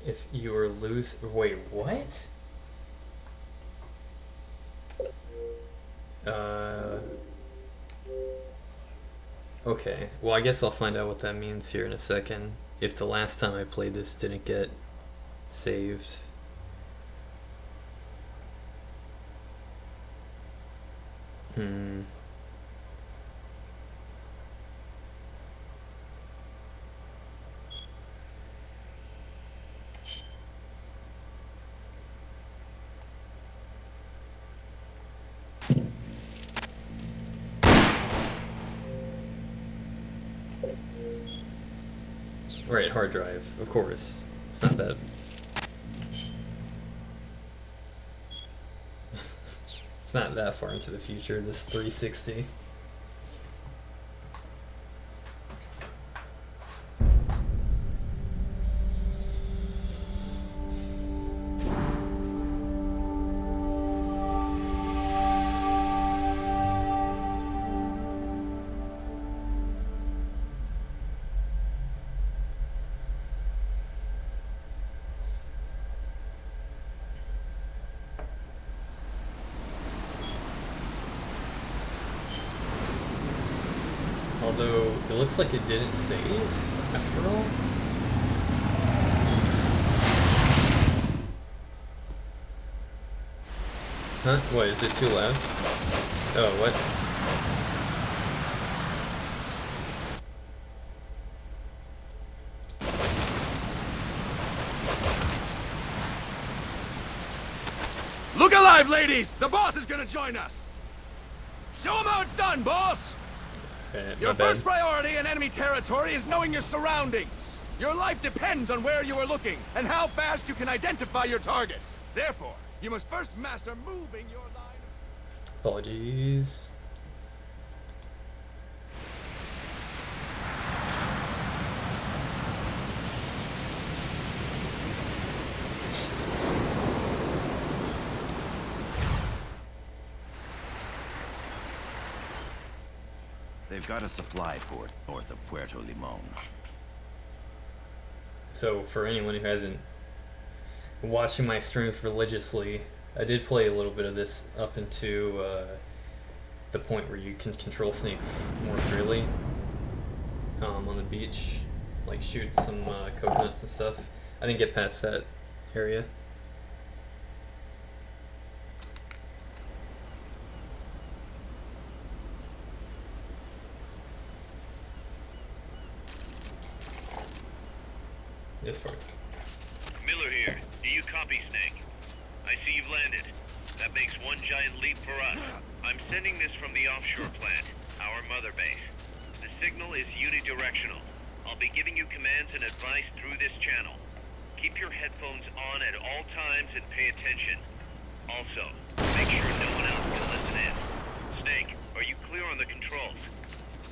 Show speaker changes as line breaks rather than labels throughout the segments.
If you were loose... Wait, what? Uh... Okay, well I guess I'll find out what that means here in a second. If the last time I played this didn't get saved. Hmm. Right, hard drive, of course. It's not that... it's not that far into the future, this 360. Although, it looks like it didn't save, after all. Huh? What, is it too loud? Oh, what?
Look alive, ladies! The boss is gonna join us! Show him how it's done, boss! Your first priority in enemy territory is knowing your surroundings. Your life depends on where you are looking and how fast you can identify your targets. Therefore, you must first master moving your line.
Apologies.
They've got a supply port north of Puerto Limon.
So, for anyone who hasn't been watching my streams religiously, I did play a little bit of this up into the point where you can control Snake more freely on the beach, like shoot some coconuts and stuff. I didn't get past that area. This part.
Miller here. Do you copy, Snake? I see you've landed. That makes one giant leap for us. I'm sending this from the offshore plant, our mother base. The signal is unidirectional. I'll be giving you commands and advice through this channel. Keep your headphones on at all times and pay attention. Also, make sure no one else can listen in. Snake, are you clear on the controls?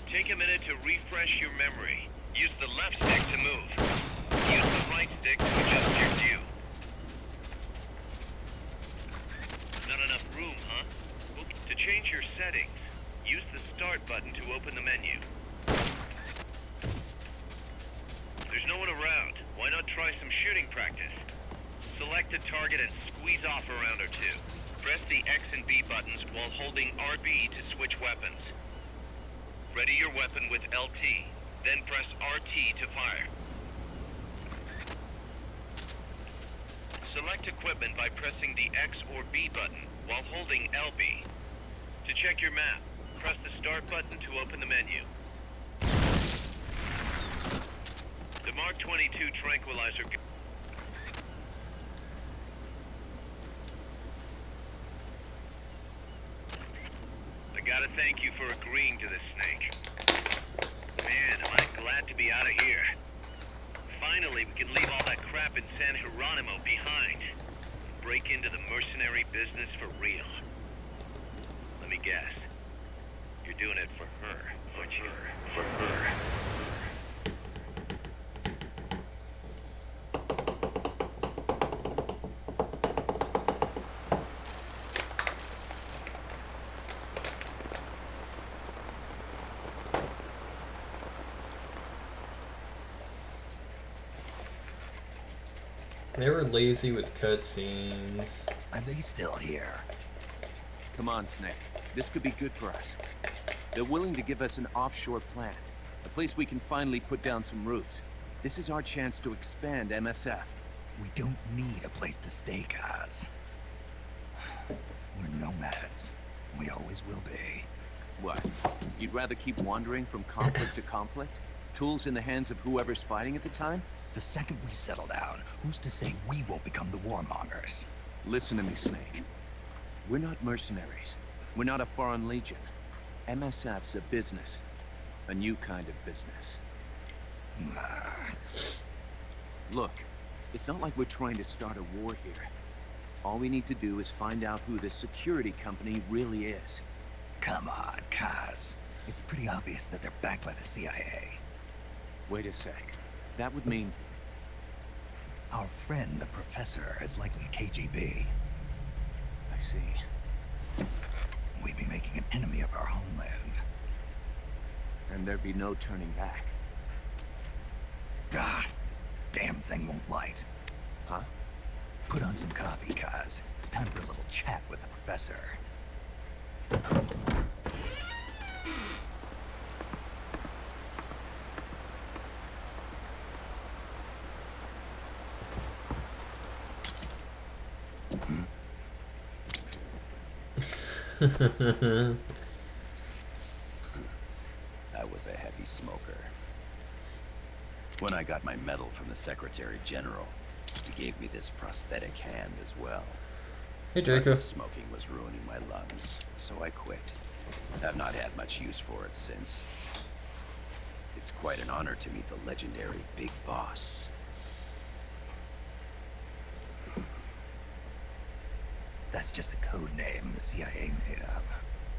Take a minute to refresh your memory. Use the left stick to move. Use the right stick to adjust your view. Not enough room, huh? Well, to change your settings, use the start button to open the menu. There's no one around. Why not try some shooting practice? Select a target and squeeze off a round or two. Press the X and B buttons while holding RB to switch weapons. Ready your weapon with LT, then press RT to fire. Select equipment by pressing the X or B button while holding LB. To check your map, press the start button to open the menu. The Mark 22 tranquilizer... I gotta thank you for agreeing to this, Snake. Man, am I glad to be out of here. Finally, we can leave all that crap in San Geronimo behind. Break into the mercenary business for real. Let me guess. You're doing it for her, aren't you? For her.
They were lazy with cutscenes.
Are they still here?
Come on, Snake. This could be good for us. They're willing to give us an offshore plant. A place we can finally put down some roots. This is our chance to expand MSF.
We don't need a place to stay, Kaz. We're nomads. We always will be.
What? You'd rather keep wandering from conflict to conflict? Tools in the hands of whoever's fighting at the time?
The second we settle down, who's to say we won't become the warmongers?
Listen to me, Snake. We're not mercenaries. We're not a foreign legion. MSF's a business. A new kind of business. Look, it's not like we're trying to start a war here. All we need to do is find out who this security company really is.
Come on, Kaz. It's pretty obvious that they're backed by the CIA.
Wait a sec. That would mean...
Our friend, the Professor, is likely KGB.
I see.
We'd be making an enemy of our homeland.
And there'd be no turning back.
Ah, this damn thing won't light.
Huh?
Put on some coffee, Kaz. It's time for a little chat with the Professor. I was a heavy smoker. When I got my medal from the Secretary General, he gave me this prosthetic hand as well.
Hey, Draco.
But smoking was ruining my lungs, so I quit. I've not had much use for it since. It's quite an honor to meet the legendary Big Boss. That's just a code name the CIA made up.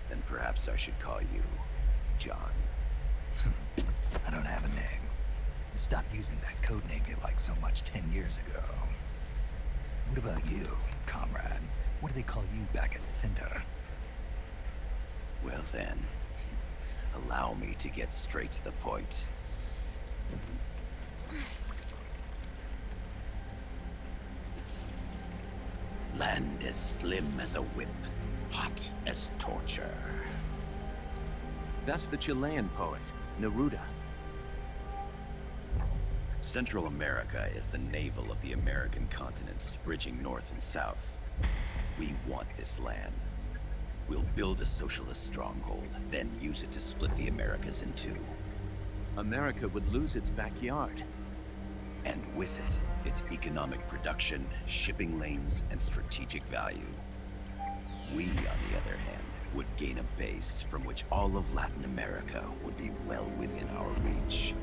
Then perhaps I should call you John. I don't have a name. Stop using that code name you liked so much 10 years ago. What about you, comrade? What do they call you back at Cinta? Well then, allow me to get straight to the point. Land as slim as a whip, hot as torture.
That's the Chilean poet, Neruda.
Central America is the navel of the American continents, bridging north and south. We want this land. We'll build a socialist stronghold, then use it to split the Americas in two.
America would lose its backyard.
And with it, its economic production, shipping lanes, and strategic value. We, on the other hand, would gain a base from which all of Latin America would be well within our reach.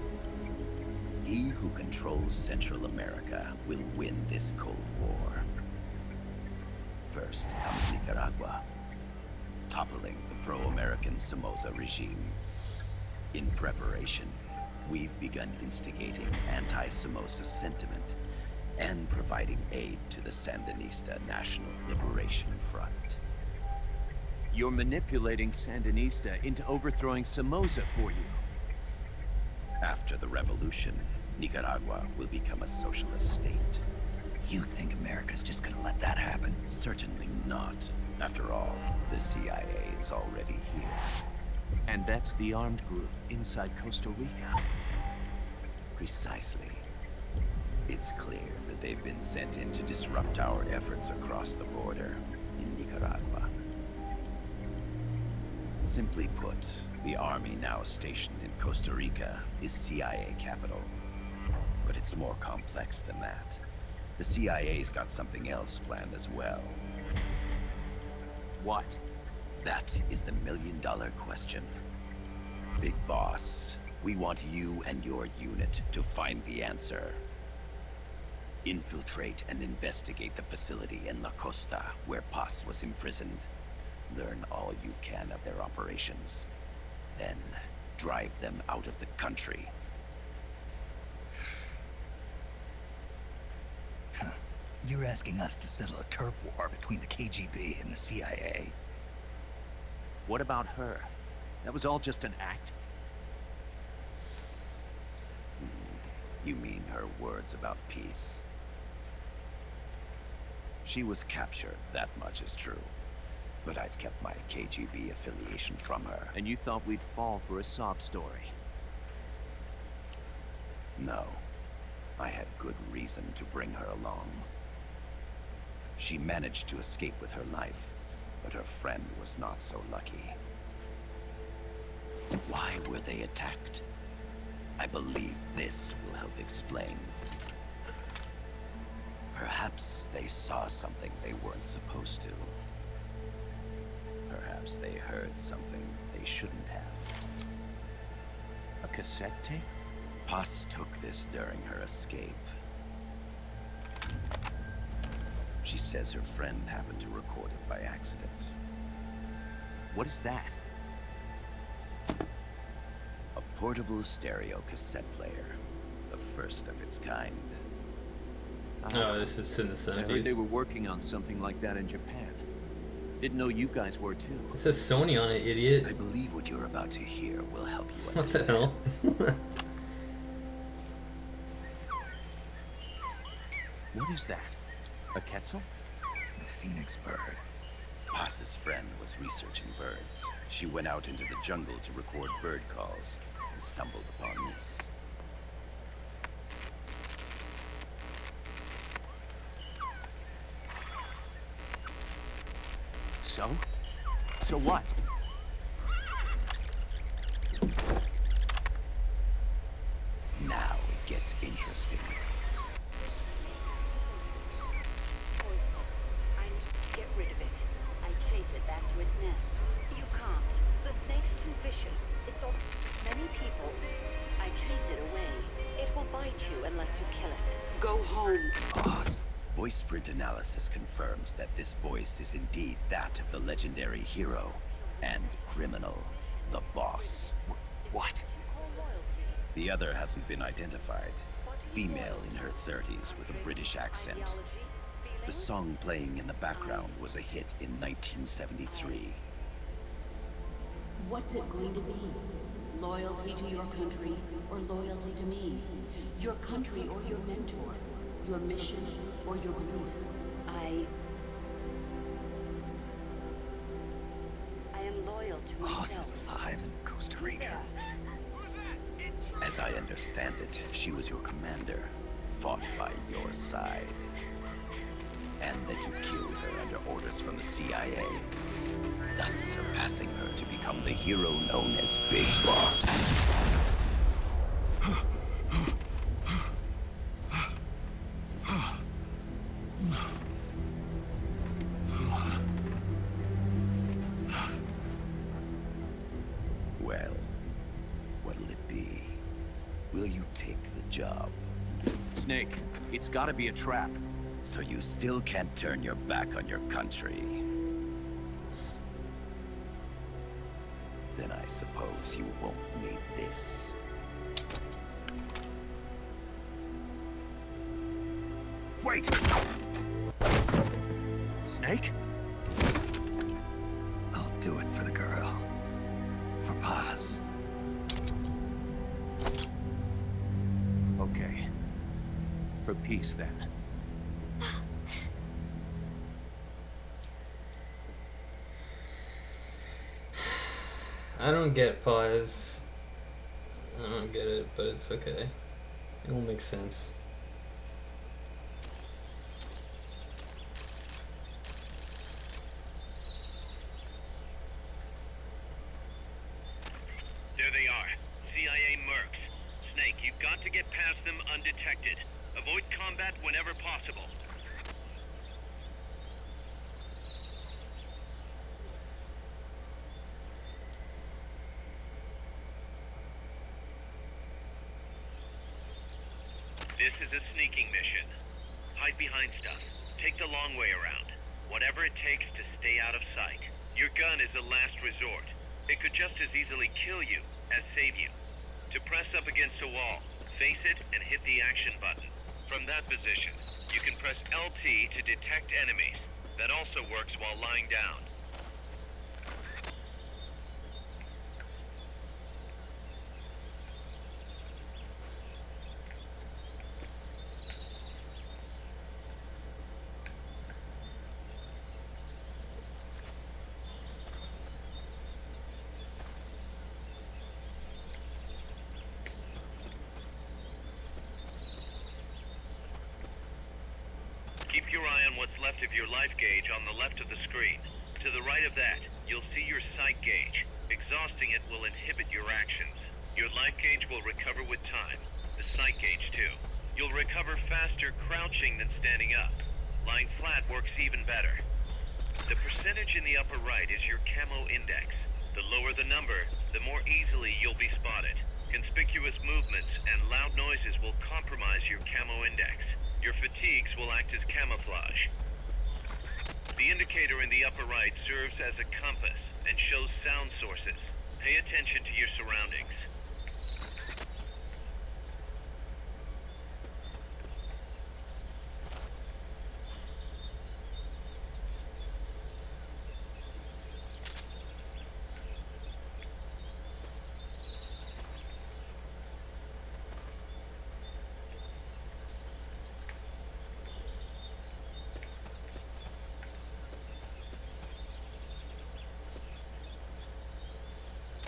He who controls Central America will win this Cold War. First comes Nicaragua, toppling the pro-American Somoza regime. In preparation, we've begun instigating anti-Somoza sentiment and providing aid to the Sandinista National Liberation Front.
You're manipulating Sandinista into overthrowing Somoza for you.
After the revolution, Nicaragua will become a socialist state. You think America's just gonna let that happen? Certainly not. After all, the CIA is already here.
And that's the armed group inside Costa Rica.
Precisely. It's clear that they've been sent in to disrupt our efforts across the border in Nicaragua. Simply put, the army now stationed in Costa Rica is CIA capital. But it's more complex than that. The CIA's got something else planned as well.
What?
That is the million-dollar question. Big Boss, we want you and your unit to find the answer. Infiltrate and investigate the facility in La Costa, where Paz was imprisoned. Learn all you can of their operations. Then, drive them out of the country. You're asking us to settle a turf war between the KGB and the CIA.
What about her? That was all just an act?
You mean her words about peace? She was captured, that much is true. But I've kept my KGB affiliation from her.
And you thought we'd fall for a sob story?
No. I had good reason to bring her along. She managed to escape with her life, but her friend was not so lucky. Why were they attacked? I believe this will help explain. Perhaps they saw something they weren't supposed to. Perhaps they heard something they shouldn't have.
A cassette tape?
Paz took this during her escape. She says her friend happened to record it by accident.
What is that?
A portable stereo cassette player. The first of its kind.
Oh, this is in the
I heard
70s.
they were working on something like that in Japan. Didn't know you guys were too.
It says Sony on it, idiot.
I believe what you're about to hear will help you
What the
understand.
hell?
What is that? A Quetzal?
The phoenix bird. Paz's friend was researching birds. She went out into the jungle to record bird calls and stumbled upon this.
So? So what?
Now it gets interesting.
Get rid of it. I chase it back to its nest. You can't. The snake's too vicious. It's all... Many people. I chase it away. It will bite you unless you kill it. Go home.
Boss. Voice print analysis confirms that this voice is indeed that of the legendary hero and criminal, the boss.
What?
The other hasn't been identified. Female in her 30s with a British accent. The song playing in the background was a hit in 1973.
What's it going to be? Loyalty to your country or loyalty to me? Your country or your mentor? Your mission or your beliefs?
I am loyal to
Boss
myself.
is alive in Costa Rica. As I understand it, she was your commander, fought by your side. And that you killed her under orders from the CIA, thus surpassing her to become the hero known as Big Boss. Well, what'll it be? Will you take the job?
Snake, it's gotta be a trap.
So you still can't turn your back on your country? Then I suppose you won't need this. Wait!
Snake?
I'll do it for the girl. For Paz.
Okay. For peace, then.
I don't get Paz. I don't get it, but it's okay. It'll make sense.
There they are. CIA mercs. Snake, you've got to get past them undetected. Avoid combat whenever possible. This is a sneaking mission. Hide behind stuff. Take the long way around. Whatever it takes to stay out of sight. Your gun is a last resort. It could just as easily kill you as save you. To press up against a wall, face it and hit the action button. From that position, you can press LT to detect enemies. That also works while lying down. Keep your eye on what's left of your life gauge on the left of the screen. To the right of that, you'll see your sight gauge. Exhausting it will inhibit your actions. Your life gauge will recover with time. The sight gauge, too. You'll recover faster crouching than standing up. Lying flat works even better. The percentage in the upper right is your camo index. The lower the number, the more easily you'll be spotted. Conspicuous movements and loud noises will compromise your camo index. Your fatigues will act as camouflage. The indicator in the upper right serves as a compass and shows sound sources. Pay attention to your surroundings.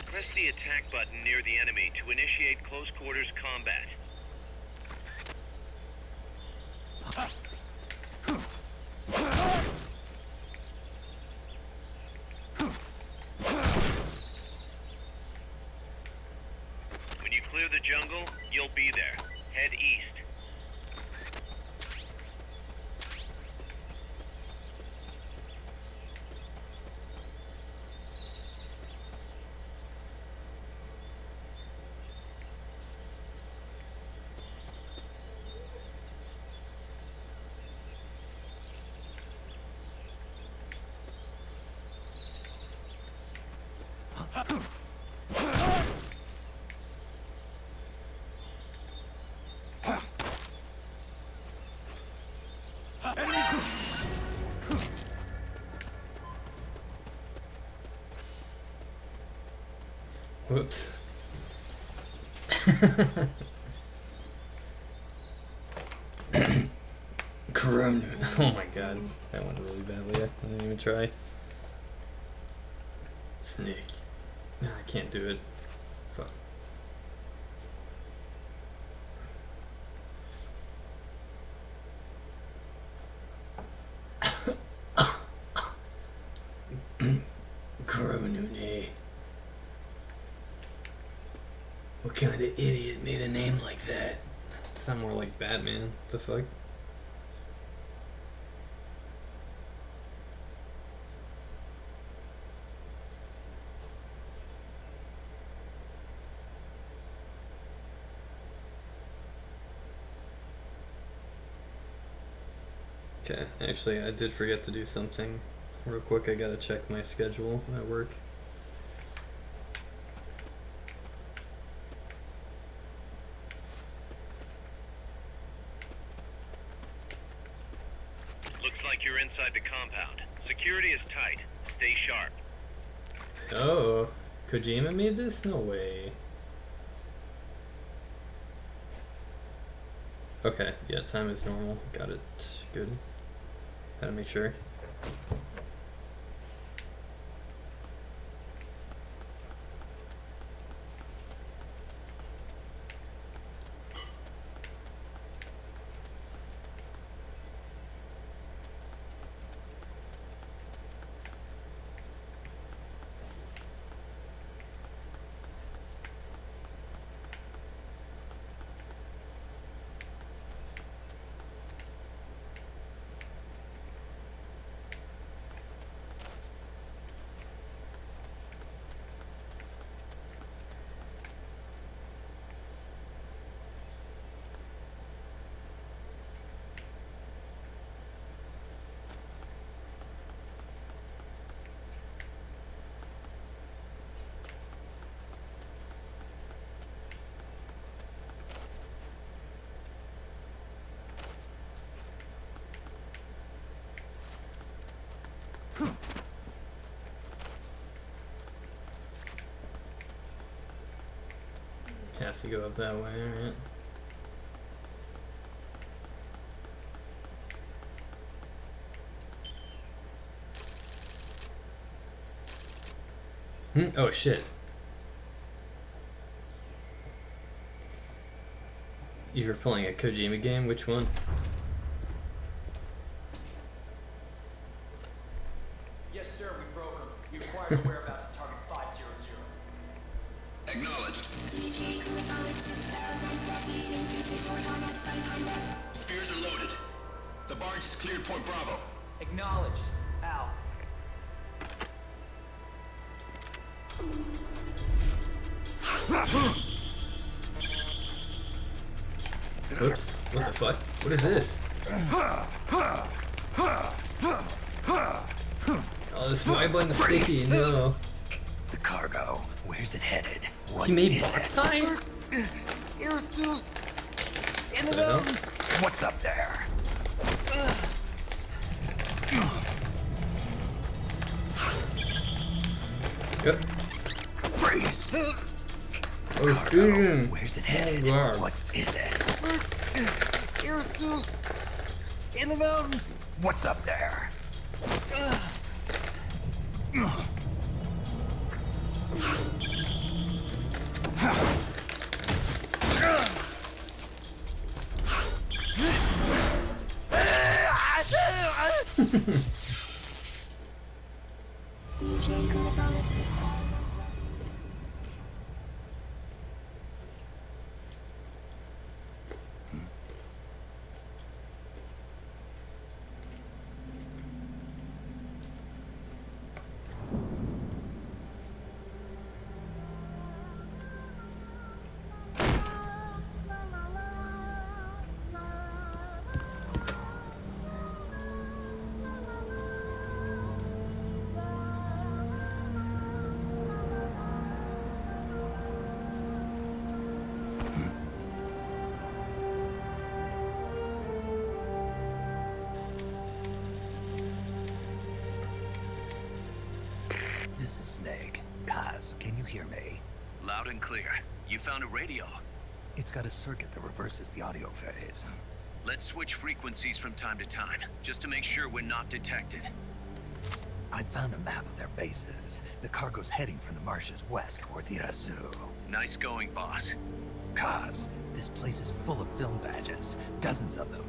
Press the attack button near the enemy to initiate close quarters combat. When you clear the jungle, you'll be there. Head east.
Whoops. Corona. Oh my god. That went really badly. I didn't even try. Snake. Nah, I can't do it. Fuck. Corona. What kind of idiot made a name like that? Sound more like Batman. What the fuck? Okay, actually I did forget to do something real quick. I gotta check my schedule at work.
Looks like you're inside the compound. Security is tight. Stay sharp.
Oh, Kojima made this? No way. Okay, yeah, time is normal. Got it. Good. Gotta make sure. Have to go up that way, alright. Oh shit. You were playing a Kojima game? Which one?
Cleared Point Bravo.
Acknowledged. Out.
Oops. What the fuck? What is this? Oh, this Y button's sticky. No.
The cargo. Where's it headed? What
He made
is
bark
it?
time?
Airsuit. In the
What the hell?
mountains. What's up there?
Yep.
Freeze.
Oh,
Cargo.
dude.
Where's it headed?
God.
What is it? Airsuit. In the mountains. What's up there? This is Snake. Kaz, can you hear me?
Loud and clear. You found a radio.
It's got a circuit that reverses the audio phase.
Let's switch frequencies from time to time, just to make sure we're not detected.
I found a map of their bases. The cargo's heading from the marshes west towards Irasu.
Nice going, boss.
Kaz, this place is full of film badges. Dozens of them.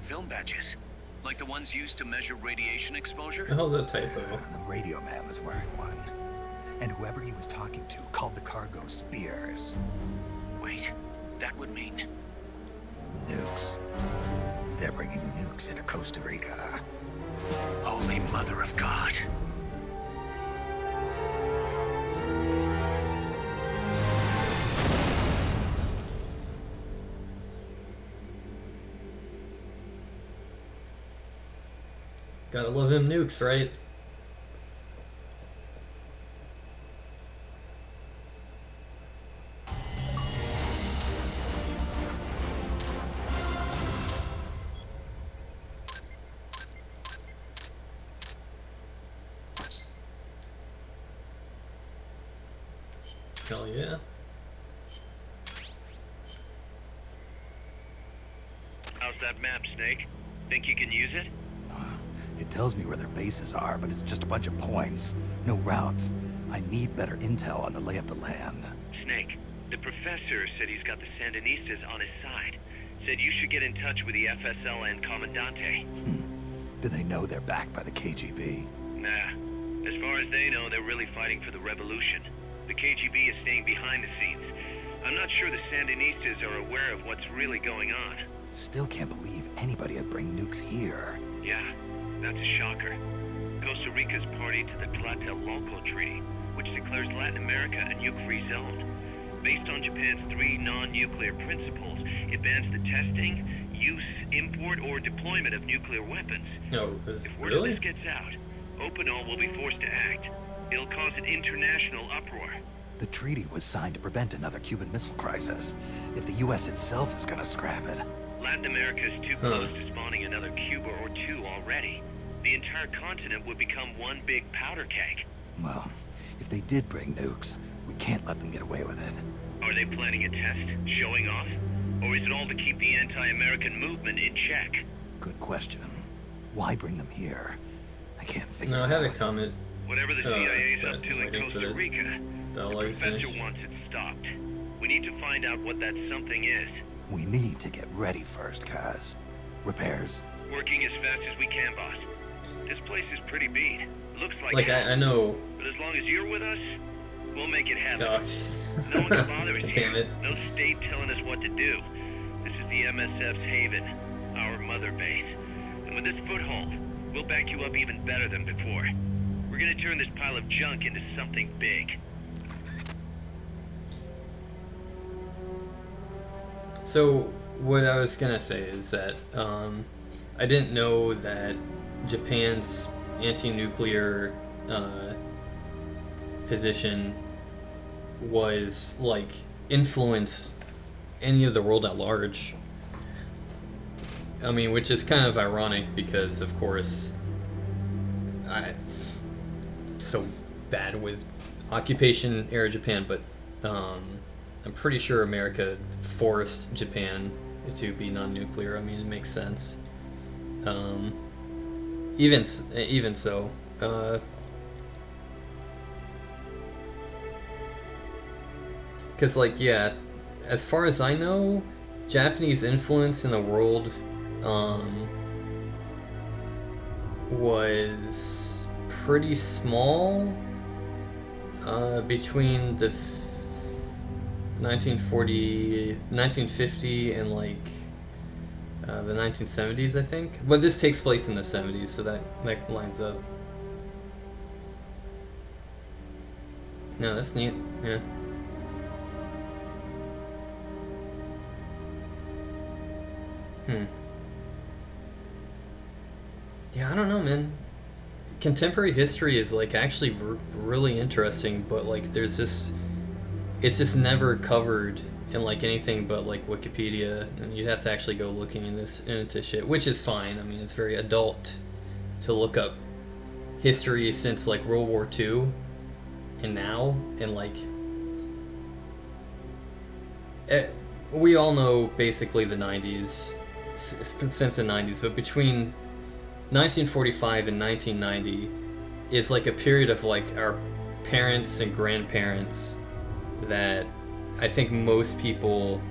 Film badges? Like the ones used to measure radiation exposure?
The hell's that typo?
The radio man was wearing one. And whoever he was talking to called the cargo Spears.
Wait, that would mean...
Nukes. They're bringing nukes into Costa Rica.
Holy Mother of God.
Gotta love them nukes, right? Hell yeah.
How's that map, Snake? Think you can use it?
It tells me where their bases are, but it's just a bunch of points. No routes. I need better intel on the lay of the land.
Snake, the professor said he's got the Sandinistas on his side. Said you should get in touch with the FSL and Comandante.
Do they know they're backed by the KGB?
Nah. As far as they know, they're really fighting for the revolution. The KGB is staying behind the scenes. I'm not sure the Sandinistas are aware of what's really going on.
Still can't believe anybody would bring nukes here.
Yeah, that's a shocker. Costa Rica's party to the Tlatelolco Treaty, which declares Latin America a nuke-free zone. Based on Japan's 3 non-nuclear principles, it bans the testing, use, import, or deployment of nuclear weapons.
No,
If word
really?
of this gets out, Opinol will be forced to act. It'll cause an international uproar.
The treaty was signed to prevent another Cuban Missile Crisis. If the U.S. itself is gonna scrap it.
Latin America is too close to spawning another Cuba or two already. The entire continent would become one big powder keg.
Well, if they did bring nukes, we can't let them get away with it.
Are they planning a test? Showing off? Or is it all to keep the anti-American movement in check?
Good question. Why bring them here? I can't figure
No, I
it
had a
out.
comment.
Whatever the CIA's
but
up to in
waiting for
Costa
the
Rica, the
dialogue to
professor
finish.
wants it stopped. We need to find out what that something is.
We need to get ready first, Kaz. Repairs?
Working as fast as we can, boss. This place is pretty beat. Looks
Like,
hell,
I know.
but as long as you're with us, we'll make it happen.
Oh,
No one can bother us here.
damn it.
No state telling us what to do. This is the MSF's haven, our mother base. And And with this foothold, we'll back you up even better than before. We're gonna turn this pile of junk into something big.
So, what I was gonna say is that, I didn't know that Japan's anti-nuclear, position was, like, influence any of the world at large. I mean, which is kind of ironic because, of course, I'm so bad with occupation era Japan, but I'm pretty sure America forced Japan to be non-nuclear. I mean, it makes sense. Even so, because, like, yeah, as far as I know, Japanese influence in the world was pretty small between the 1950 and, like, the 1970s, I think. But this takes place in the 70s, so that lines up. No, that's neat. Yeah. Yeah, I don't know, man. Contemporary history is, like, actually really interesting, but, like, there's this... It's just never covered in, like, anything but, like, Wikipedia, and you'd have to actually go looking into shit, which is fine. I mean, it's very adult to look up history since, like, World War II and now, and, like... we all know, basically, the 90s, since the 90s, but between 1945 and 1990 is, like, a period of, like, our parents and grandparents that I think most people,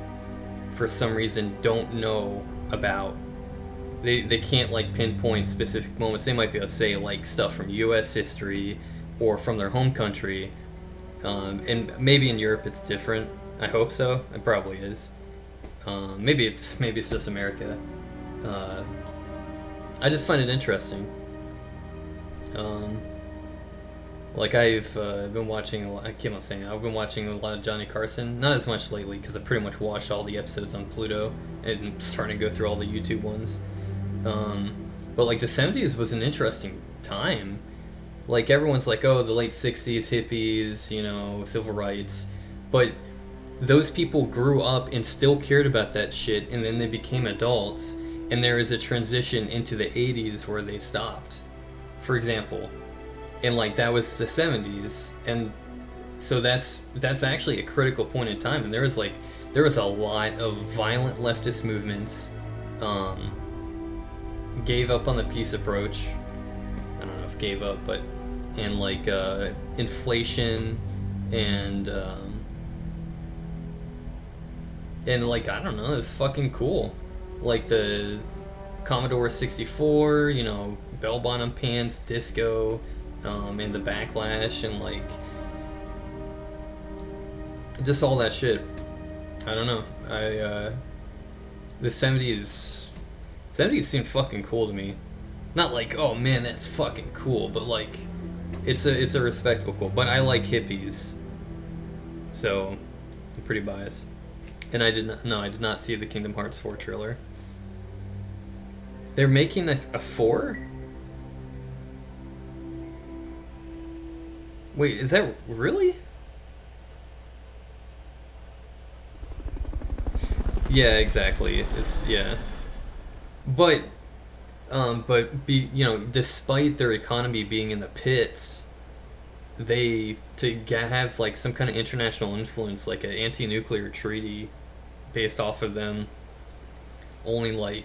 for some reason, don't know about. They can't, like, pinpoint specific moments. They might be able to say, like, stuff from U.S. history or from their home country, and maybe in Europe it's different. I hope so. It probably is. Maybe it's just America. I just find it interesting. Like, I've been watching a lot, I keep on saying I've been watching a lot of Johnny Carson. Not as much lately, because I pretty much watched all the episodes on Pluto, and starting to go through all the YouTube ones. But, like, the 70s was an interesting time. Like, everyone's like, oh, the late 60s, hippies, you know, civil rights. But those people grew up and still cared about that shit, and then they became adults, and there is a transition into the 80s where they stopped, for example. And, like, that was the 70s, and so that's actually a critical point in time. And there was a lot of violent leftist movements, gave up on the peace approach. I don't know if gave up, but, and, like, inflation and like, I don't know, it's fucking cool. Like the Commodore 64, you know, bell-bottom pants, disco, and the backlash, and, like, just all that shit. I don't know. The 70s seemed fucking cool to me. Not like, oh man, that's fucking cool, but, like, it's a respectable cool. But I like hippies, so I'm pretty biased. And I did not see the Kingdom Hearts 4 trailer. They're making a 4? Wait, is that really? Yeah, exactly. Yeah. But you know, despite their economy being in the pits, to have, like, some kind of international influence, like an anti-nuclear treaty based off of them, only, like,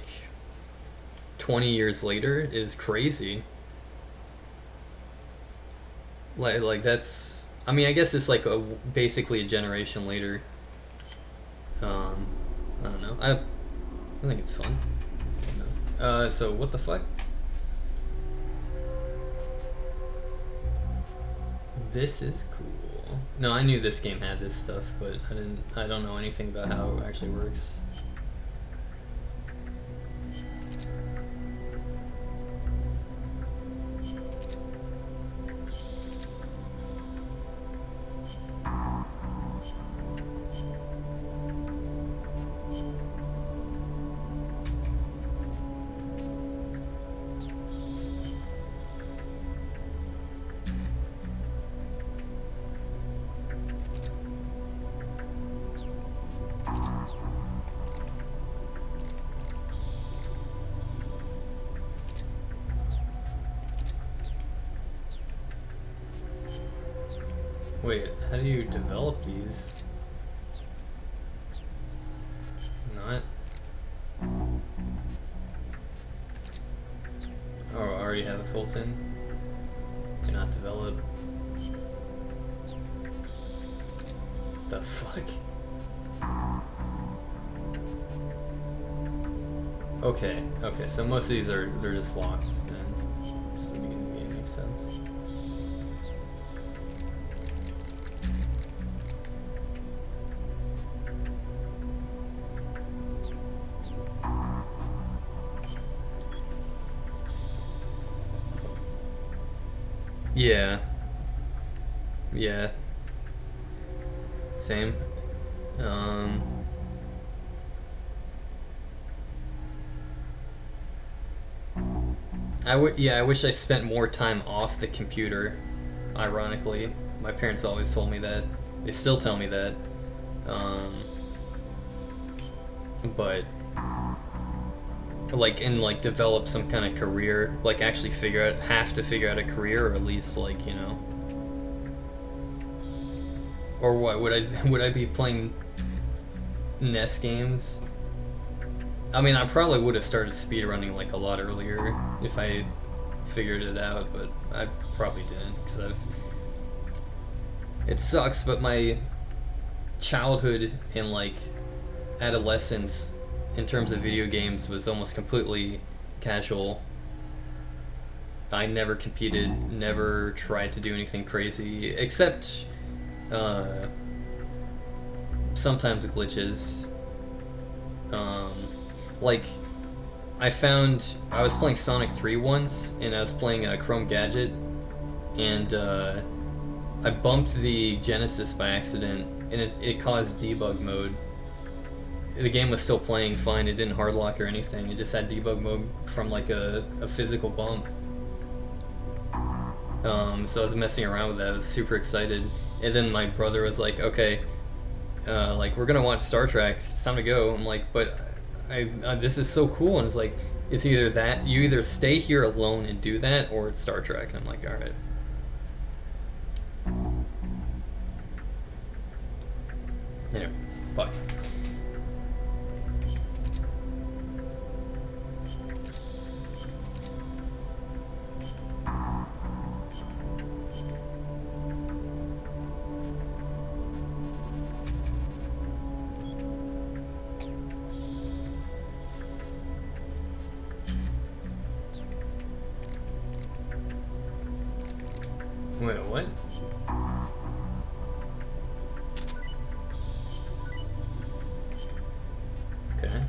20 years later is crazy. Like that's, I mean, I guess it's like basically a generation later. I don't know. I think it's fun. So what the fuck? This is cool. No, I knew this game had this stuff, but I don't know anything about how it actually works. Wait, how do you develop these? Not. Oh, I already have a Fulton. Cannot develop. The fuck? Okay, okay, so most of these they're just locked then. Just the beginning of the game makes sense. Yeah. Yeah. Same. I wish I spent more time off the computer. Ironically, my parents always told me that. They still tell me that. But like develop some kind of career, like actually have to figure out a career, or at least like, you know. Or what would I be playing NES games? I mean, I probably would have started speedrunning like a lot earlier if I figured it out, but I probably didn't because it sucks, but my childhood and like adolescence in terms of video games was almost completely casual. I never competed, never tried to do anything crazy, except sometimes glitches. Like, I was playing Sonic 3 once, and I was playing Chrome Gadget, and I bumped the Genesis by accident, and it caused debug mode. The game was still playing fine, it didn't hardlock or anything, it just had debug mode from like a physical bump. So I was messing around with that, I was super excited, and then my brother was like, okay, like, we're gonna watch Star Trek, it's time to go. I'm like, but this is so cool, and it's like, it's either that, you either stay here alone and do that, or it's Star Trek. And I'm like, alright. Anyway, bye. Wait, what? Okay.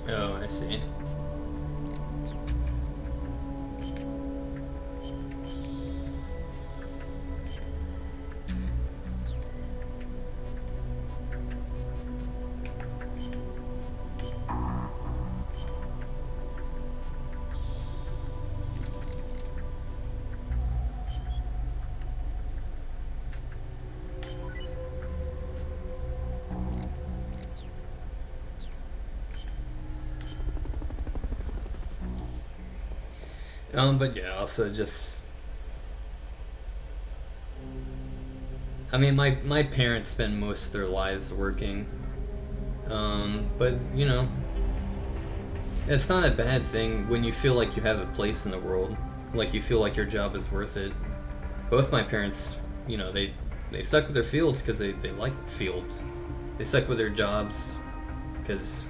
Oh, I see. But yeah, also just, I mean, my parents spend most of their lives working, but, you know, it's not a bad thing when you feel like you have a place in the world, like you feel like your job is worth it. Both my parents, you know, they stuck with their fields because they like fields. They stuck with their jobs because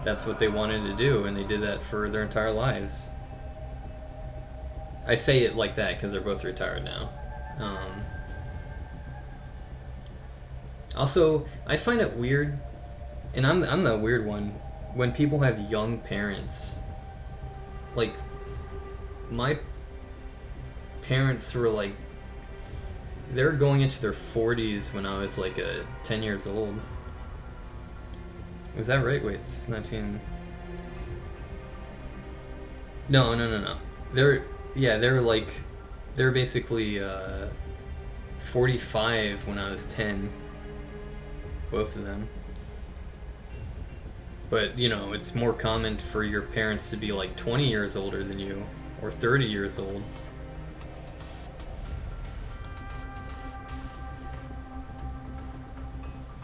that's what they wanted to do, and they did that for their entire lives. I say it like that because they're both retired now. Also, I find it weird, and I'm the weird one, when people have young parents. Like, my parents were like, they were going into their 40s when I was like 10 years old. Was that right? Wait, it's 19... No. They're like... They're basically, 45 when I was 10. Both of them. But, you know, it's more common for your parents to be like 20 years older than you, or 30 years old.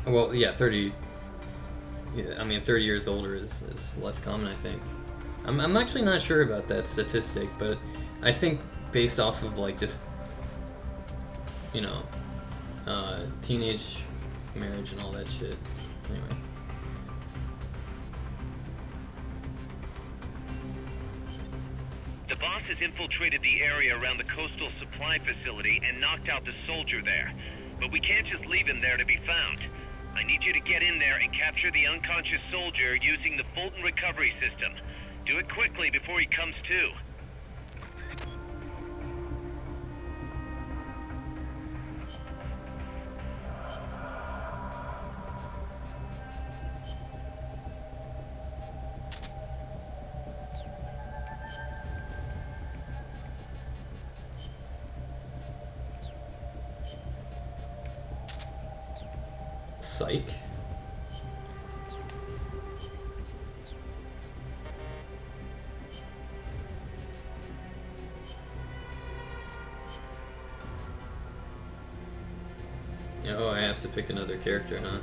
Well, yeah, 30... Yeah, I mean, 30 years older is less common, I think. I'm actually not sure about that statistic, but I think based off of, like, just, you know, teenage marriage and all that shit. Anyway.
The boss has infiltrated the area around the coastal supply facility and knocked out the soldier there. But we can't just leave him there to be found. I need you to get in there and capture the unconscious soldier using the Fulton recovery system. Do it quickly before he comes to.
Psych. Oh, I have to pick another character, huh?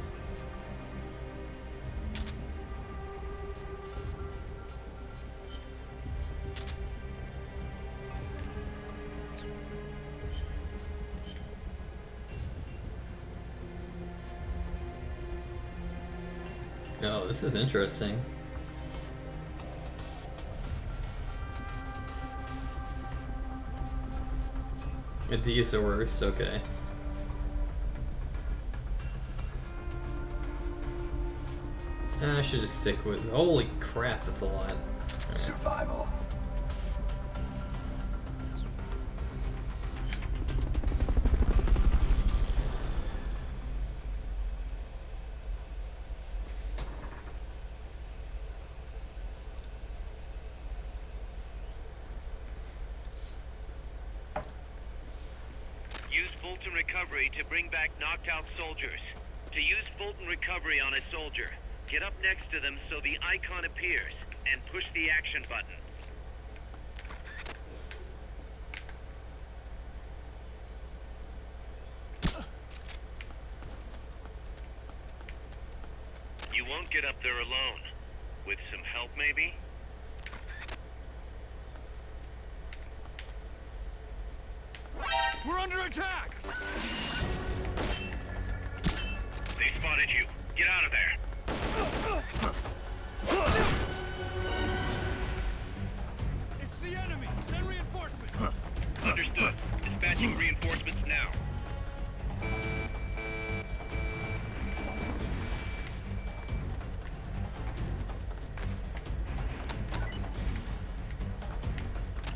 Oh, this is interesting. A D is the worst, okay. I should just stick with... Holy crap, that's a lot. Right.
Survival.
Use Fulton recovery to bring back knocked out soldiers. To use Fulton recovery on a soldier, get up next to them so the icon appears, and push the action button. You won't get up there alone. With some help, maybe?
We're under attack!
They spotted you. Get out of there.
It's the enemy! Send reinforcements!
Understood. Dispatching reinforcements now.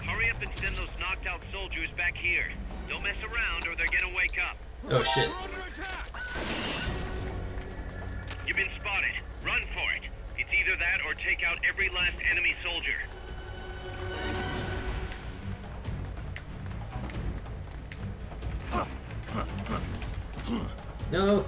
Hurry up and send those knocked out soldiers back here. Don't mess around or they're gonna wake up.
Oh shit.
We're under attack!
You've been spotted. Run for it. It's either that or take out every last enemy soldier.
No.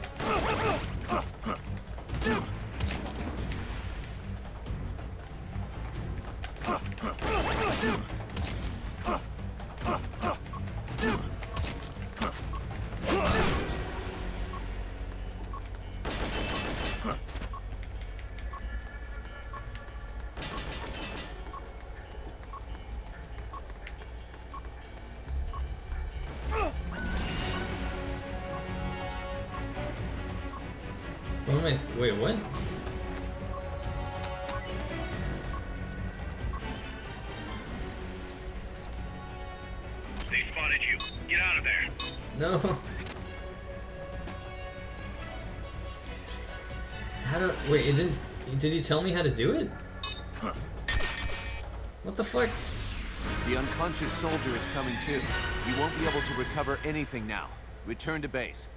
What am I? Wait, what?
They spotted you. Get out of there.
No. How do? Wait, it didn't. Did he tell me how to do it? What the fuck?
The unconscious soldier is coming too. You won't be able to recover anything now. Return to base.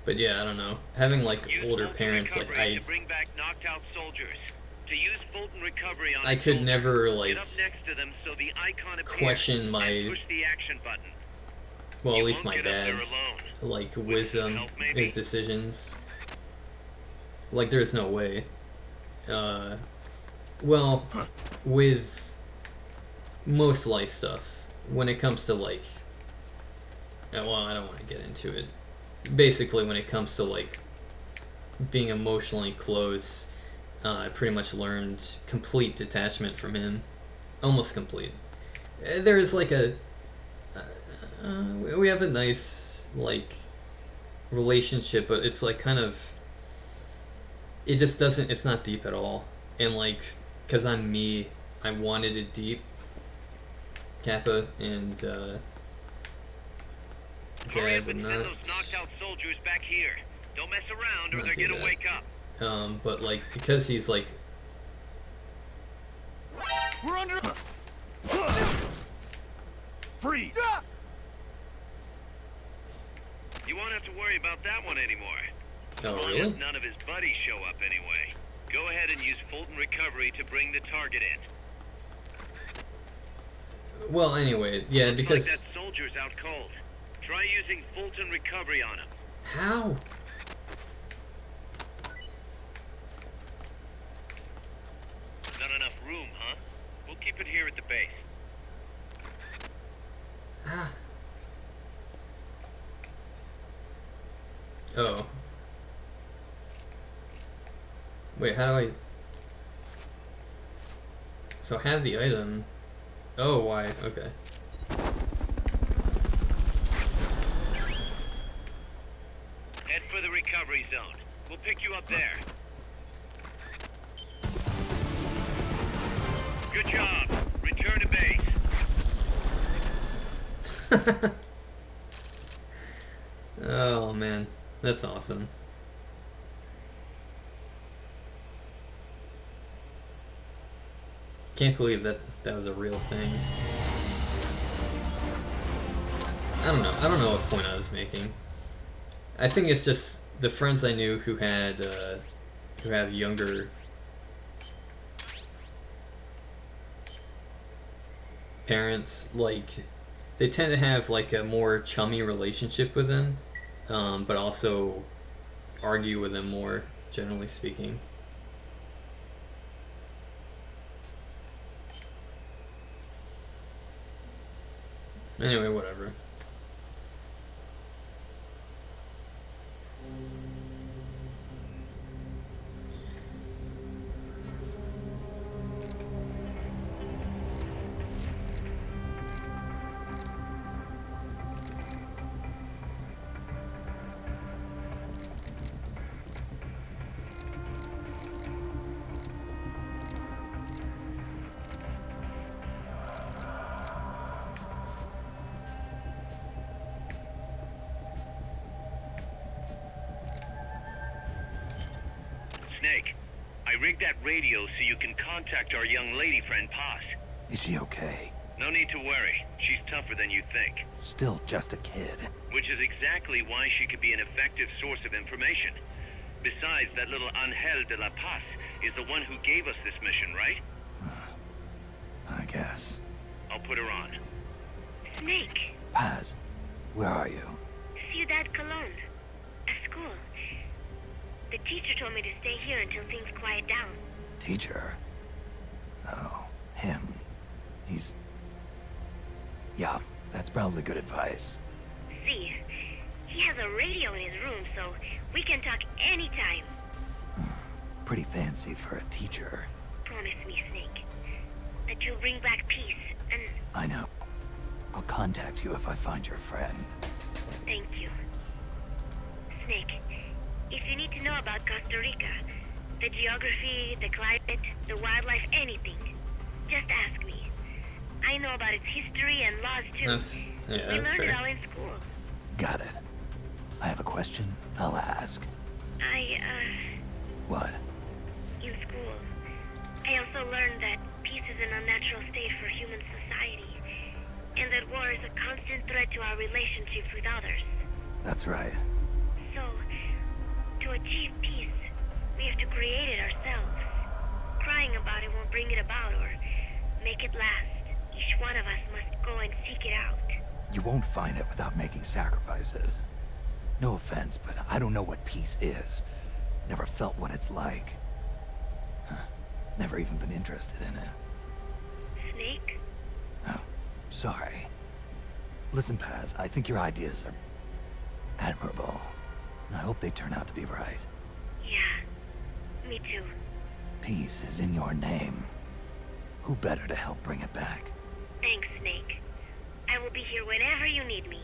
But yeah, I don't know. Having like
Use
older
Fulton
parents, like
Recovery to bring back knocked out soldiers. To use Fulton Recovery on
I
a
could
soldier,
never like
get up next to them so the icon appears
question my,
and push the action button.
well, at
You
least
won't
my
get up there
dad's
alone.
like
With
wisdom,
some help, maybe?
his decisions. Like there's no way. Well, with most life stuff, when it comes to like, well, I don't want to get into it. Basically, when it comes to like being emotionally close, I pretty much learned complete detachment from him, almost complete. There's like we have a nice like relationship, but it's like kind of, it just doesn't, it's not deep at all. And like, because I'm me, I wanted it deep, Kappa, and
Hurry
Dad
up
would
and
not.
send those knocked out soldiers back here. Don't mess around or
Not
they're
do
gonna
that.
wake up.
But like, because he's like,
We're under. Freeze!
You won't have to worry about that one anymore.
oh
As long
really?
as none of his buddies show up anyway. Go ahead and use Fulton Recovery to bring the target in.
Well, anyway, yeah,
Looks
because
like that soldier's out cold. Try using Fulton Recovery on him.
how?
Not enough room, huh? We'll keep it here at the base.
Ah. Oh. Wait, how do I? So have the item. Oh, why? Okay.
Head for the recovery zone. We'll pick you up there. Good job. Return to base.
Oh man, that's awesome. Can't believe that that was a real thing. I don't know. I don't know what point I was making. I think it's just the friends I knew who had who have younger parents, like they tend to have like a more chummy relationship with them, but also argue with them more, generally speaking. Anyway, whatever.
Snake, I rigged that radio so you can contact our young lady friend Paz.
Is she okay?
No need to worry. She's tougher than you think.
Still just a kid.
Which is exactly why she could be an effective source of information. Besides, that little Angel de la Paz is the one who gave us this mission, right?
I guess.
I'll put her on.
Snake,
Paz, where are you?
Ciudad Colon. A school. The teacher told me to stay here until things quiet down.
Teacher? Oh, him. He's... Yeah, that's probably good advice.
See, he has a radio in his room, so we can talk anytime.
Pretty fancy for a teacher.
Promise me, Snake, that you'll bring back peace, and
I know. I'll contact you if I find your friend.
thank you. Snake, if you need to know about Costa Rica, the geography, the climate, the wildlife, anything, just ask me. I know about its history and laws too.
Yeah,
We
that's
learned it
fair.
all in school.
Got it. I have a question. I'll ask. What?
In school, I also learned that peace is an unnatural state for human society, and that war is a constant threat to our relationships with others.
That's right.
So, achieve peace, we have to create it ourselves. Crying about it won't bring it about or make it last. Each one of us must go and seek it out.
You won't find it without making sacrifices. No offense, but I don't know what peace is. Never felt what it's like. Huh. Never even been interested in it.
Snake?
Oh, sorry. Listen, Paz, I think your ideas are admirable. I hope they turn out to be right.
Yeah, me too.
Peace is in your name. Who better to help bring it back?
Thanks, Snake. I will be here whenever you need me.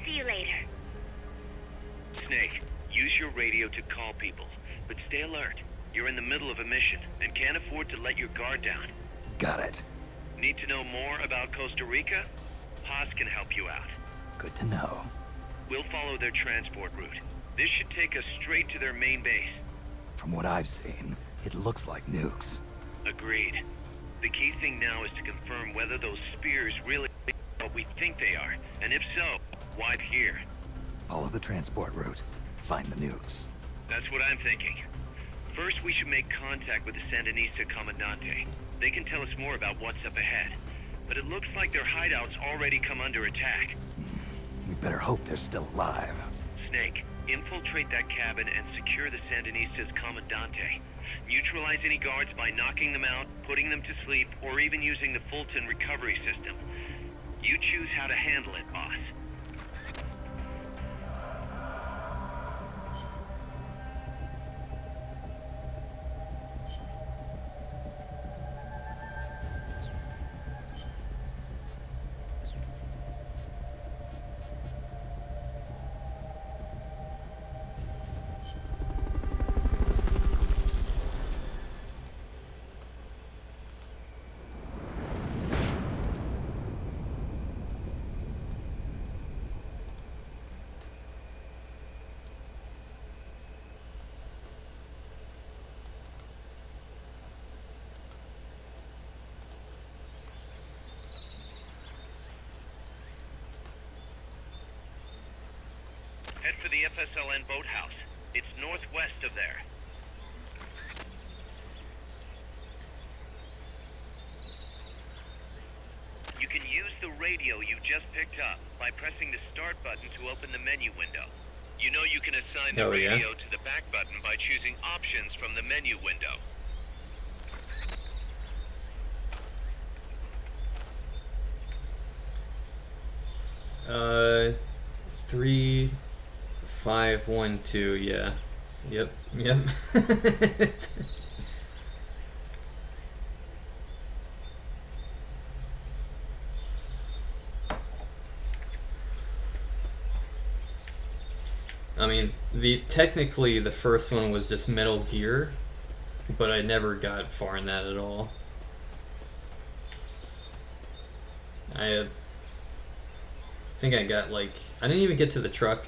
See you later.
Snake, use your radio to call people, but stay alert. You're in the middle of a mission and can't afford to let your guard down.
Got it.
Need to know more about Costa Rica? Haas can help you out.
Good to know.
We'll follow their transport route. This should take us straight to their main base.
From what I've seen, it looks like nukes.
Agreed. The key thing now is to confirm whether those spears really are what we think they are, and if so, why here?
Follow the transport route. Find the nukes.
That's what I'm thinking. First, we should make contact with the Sandinista Comandante. They can tell us more about what's up ahead. But it looks like their hideout's already come under attack.
We better hope they're still alive.
Snake, infiltrate that cabin and secure the Sandinista's Comandante. Neutralize any guards by knocking them out, putting them to sleep, or even using the Fulton recovery system. You choose how to handle it, boss. Head for the FSLN boathouse. It's northwest of there. You can use the radio you just picked up by pressing the start button to open the menu window. You know you can assign the radio to the back button by choosing options from the menu window.
Uh, 3, 5, 1, 2, yeah. Yep. I mean, technically the first one was just Metal Gear, but I never got far in that at all. I think I got I didn't even get to the truck.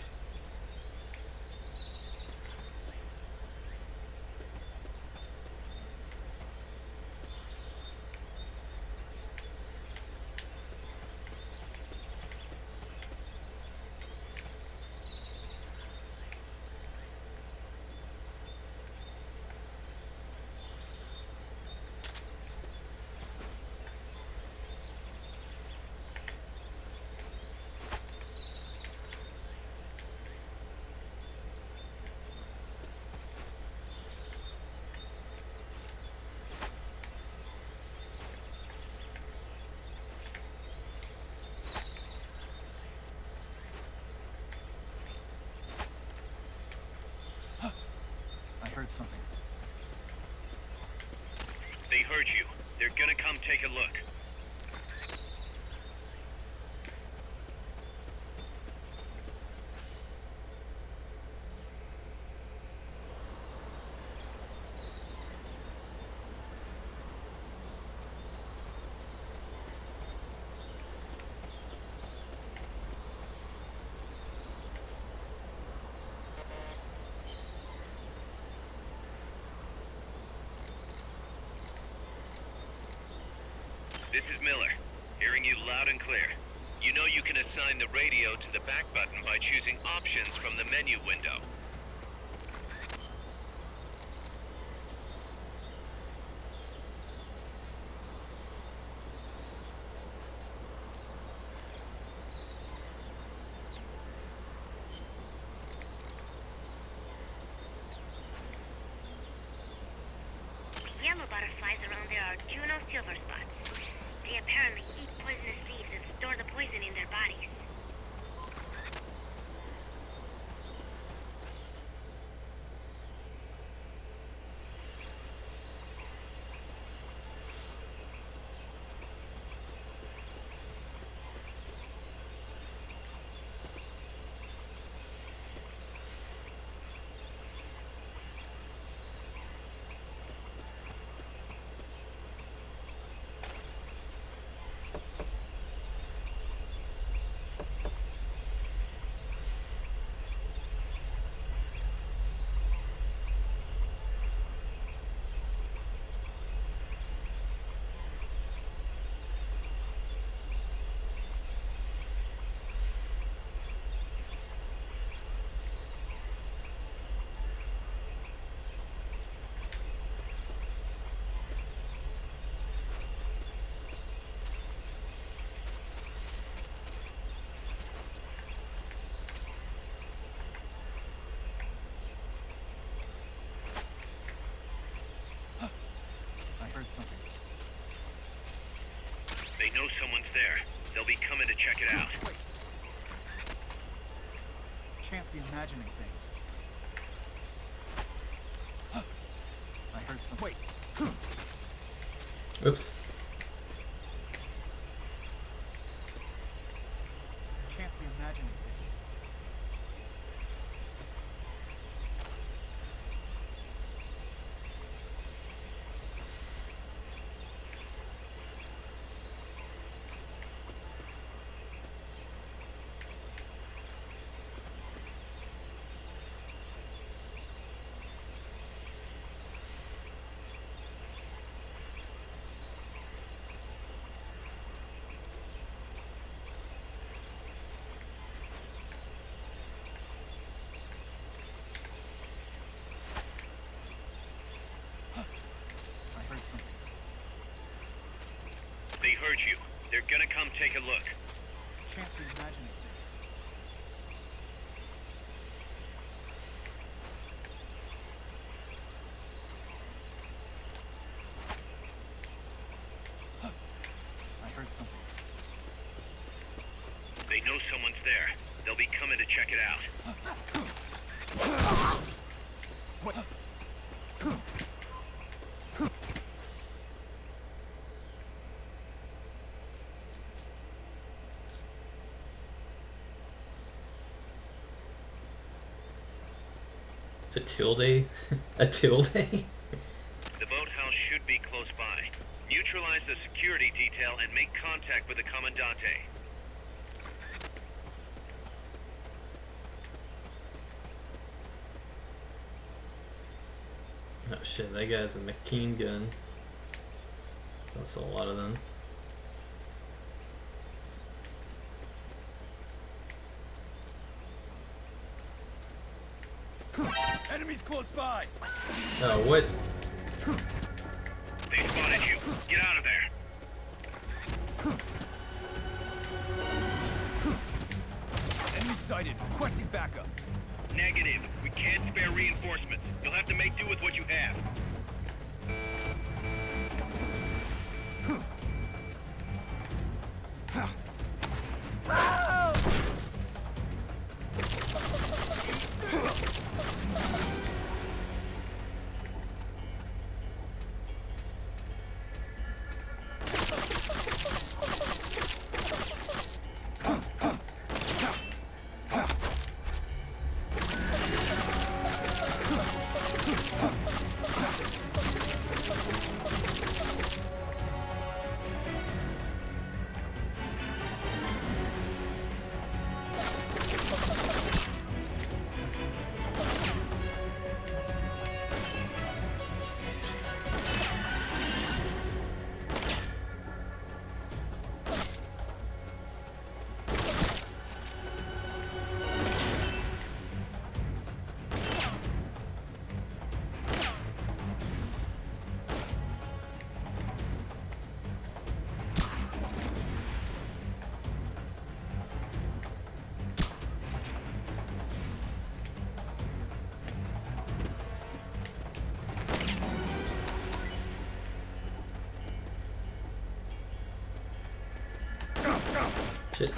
Something.
They heard you. They're gonna come take a look. This is Miller, hearing you loud and clear. You know you can assign the radio to the back button by choosing options from the menu window.
butterflies around there are Juno silver spots. They apparently eat poisonous leaves and store the poison in their bodies.
Something.
They know someone's there. They'll be coming to check it out.
Wait. Can't be imagining things. I heard something. Wait.
Oops.
Can't be imagining things.
They heard you. They're gonna come take a look.
Can't be imagining things. I heard something.
They know someone's there. They'll be coming to check it out.
What?
A tilde? A tilde?
The boathouse should be close by. Neutralize the security detail and make contact with the Commandante.
Oh shit, that guy's a machine gun. That's a lot of them.
Enemies close by!
Oh, what?
They spotted you. Get out of there.
Enemy sighted. Requesting backup.
Negative. We can't spare reinforcements. You'll have to make do with what you have.
Shit.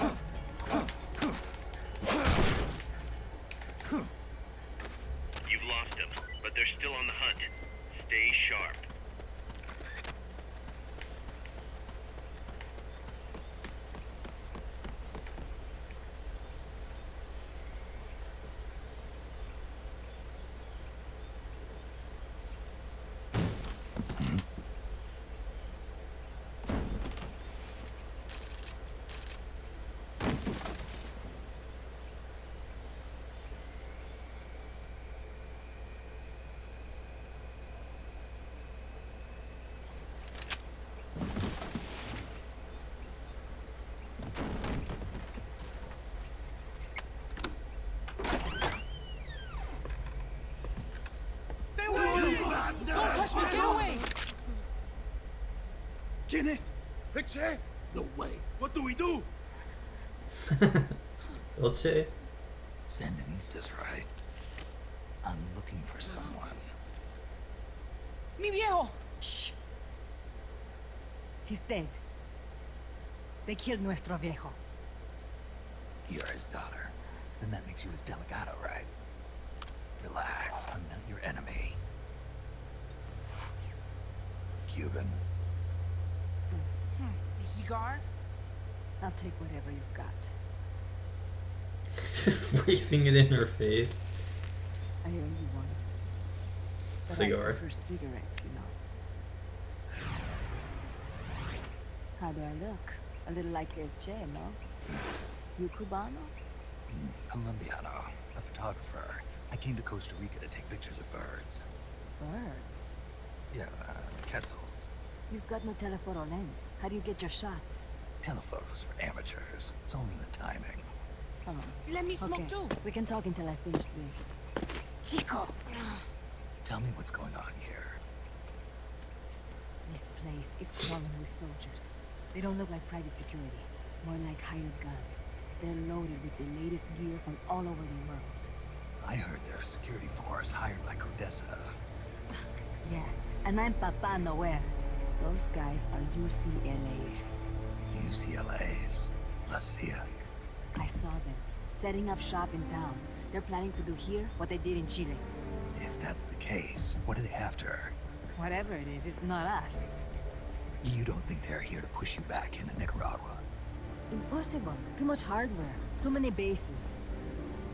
You've lost them, but they're still on the hunt. Stay sharp.
¿Quién es? Leche? No way. What do we do?
Leche?
Sandinistas, right? I'm looking for someone.
Mi viejo!
Shh. He's dead. They killed nuestro viejo.
You're his daughter. Then that makes you his delegado, right? Relax. I'm not your enemy. Cuban.
A cigar?
I'll take whatever you've got.
Just waving it in her face.
I owe you one. But
Cigar.
I prefer cigarettes, you know. How do I look? A little like El Che, no? You Cubano?
Colombiano. A photographer. I came to Costa Rica to take pictures of birds.
Birds?
Yeah, quetzals.
You've got no telephoto lens. How do you get your shots?
Telephotos for amateurs. It's all in the timing.
Oh.
Let me smoke
Okay,
too.
we can talk until I finish this. Chico!
Tell me what's going on here.
This place is crawling with soldiers. They don't look like private security. More like hired guns. They're loaded with the latest gear from all over the world.
I heard they're a security force hired by Codesa.
Yeah, and I'm Papa Nowhere. Those guys are UCLA's.
UCLA's. La CIA.
I saw them, setting up shop in town. They're planning to do here what they did in Chile.
If that's the case, what are they after?
Whatever it is, it's not us.
You don't think they're here to push you back into Nicaragua?
Impossible. Too much hardware. Too many bases.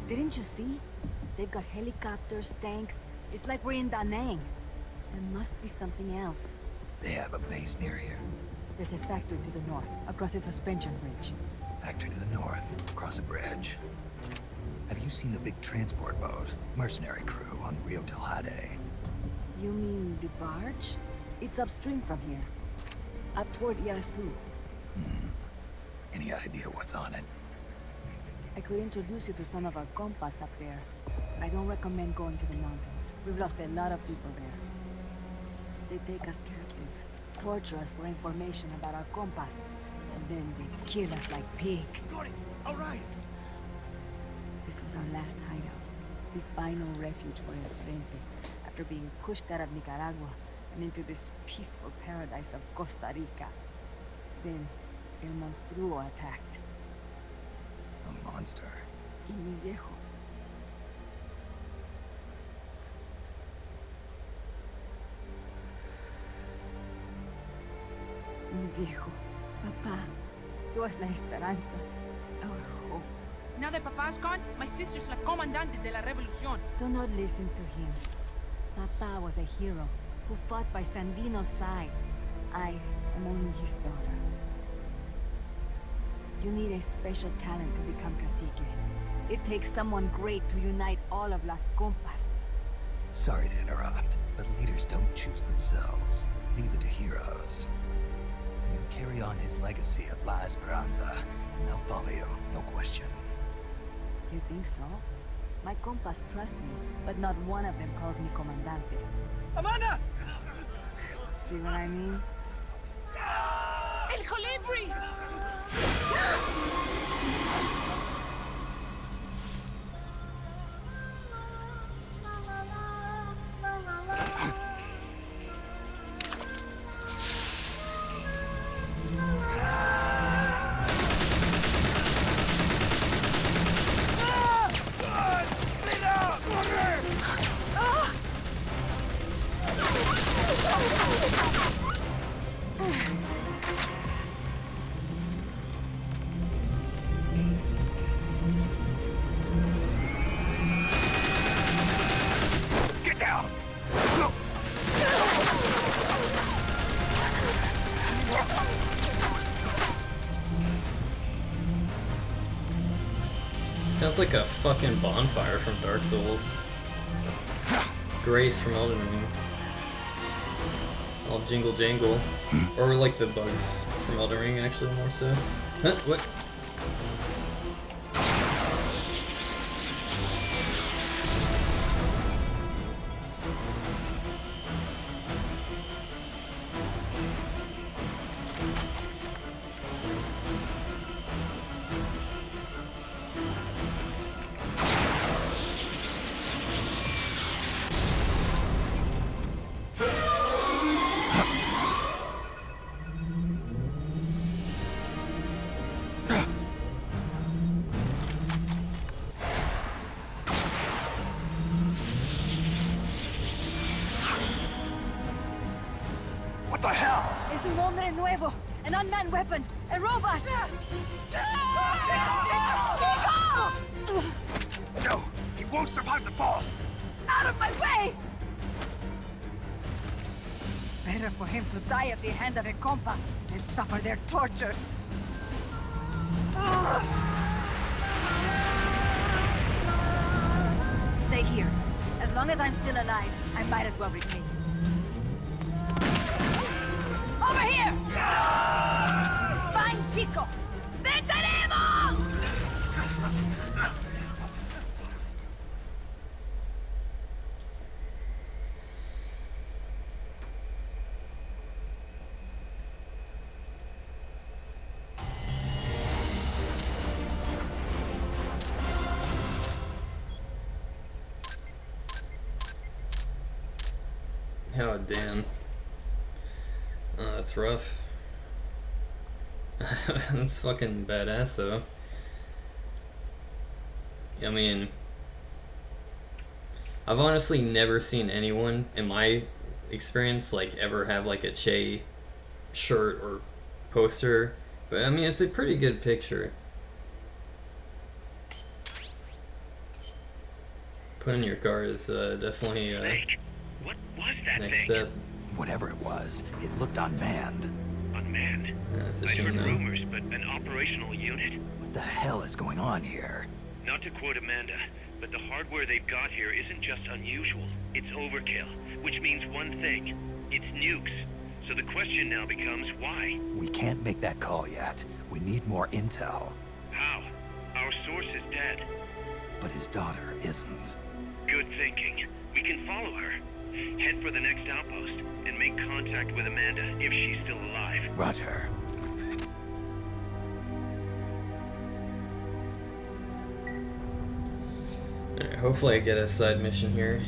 Didn't you see? They've got helicopters, tanks. It's like we're in Da Nang. There must be something else.
They have a base near here.
There's a factory to the north, across a suspension bridge.
Factory to the north, across a bridge. Have you seen the big transport boat? Mercenary crew on the Rio del Jade.
You mean the barge? It's upstream from here. Up toward Irasu.
Any idea what's on it?
I could introduce you to some of our compas up there. But I don't recommend going to the mountains. We've lost a lot of people there. They take us captive, torture us for information about our compas, and then they kill us like pigs.
Got it. All right.
This was our last hideout, the final refuge for El Frente, after being pushed out of Nicaragua and into this peaceful paradise of Costa Rica. Then, El Monstruo attacked.
A monster.
Y mi viejo. Mi viejo. Papá. He was la esperanza. Our hope.
Now that Papa's gone, my sister's la comandante de la revolución.
Do not listen to him. Papa was a hero who fought by Sandino's side. I am only his daughter. You need a special talent to become cacique. It takes someone great to unite all of Las Compas.
Sorry to interrupt, but leaders don't choose themselves. Neither do heroes. You carry on his legacy of La Esperanza, and they'll follow you, no question.
You think so? My compas trust me, but not one of them calls me Comandante.
Amanda!
See what I mean?
El Colibri!
Sounds like a fucking bonfire from Dark Souls. Grace from Elden Ring. All jingle jangle. Or like the bugs from Elden Ring, actually, more so. Huh? What?
An unmanned weapon! A robot!
No! He won't survive the fall!
Out of my way! Better for him to die at the hand of a compa than suffer their torture. Stay here. As long as I'm still alive, I might as well retreat. Over here! Fine, Chico! ¡Venceremos!
Oh, damn. Oh, that's rough. That's fucking badass, though. I mean, I've honestly never seen anyone, in my experience, like, ever have, like, a Che shirt or poster. But, I mean, it's a pretty good picture. Put in your car is definitely
Snake, what was that
next
thing?
step.
Whatever it was, it looked unmanned.
Unmanned?
Yeah, that's a
I'd
shame,
heard
though.
rumors, but an operational unit?
What the hell is going on here?
Not to quote Amanda, but the hardware they've got here isn't just unusual, it's overkill. Which means one thing, it's nukes. So the question now becomes, why?
We can't make that call yet. We need more intel.
How? Our source is dead.
But his daughter isn't.
Good thinking. We can follow her. Head for the next outpost, and make contact with Amanda if she's still alive.
Roger.
Alright, hopefully I get a side mission here.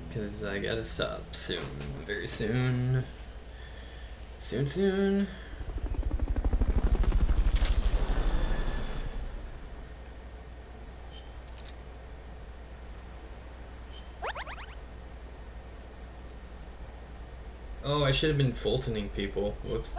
Because I gotta stop soon. Very soon. Soon. Oh, I should have been Fultoning people. Whoops.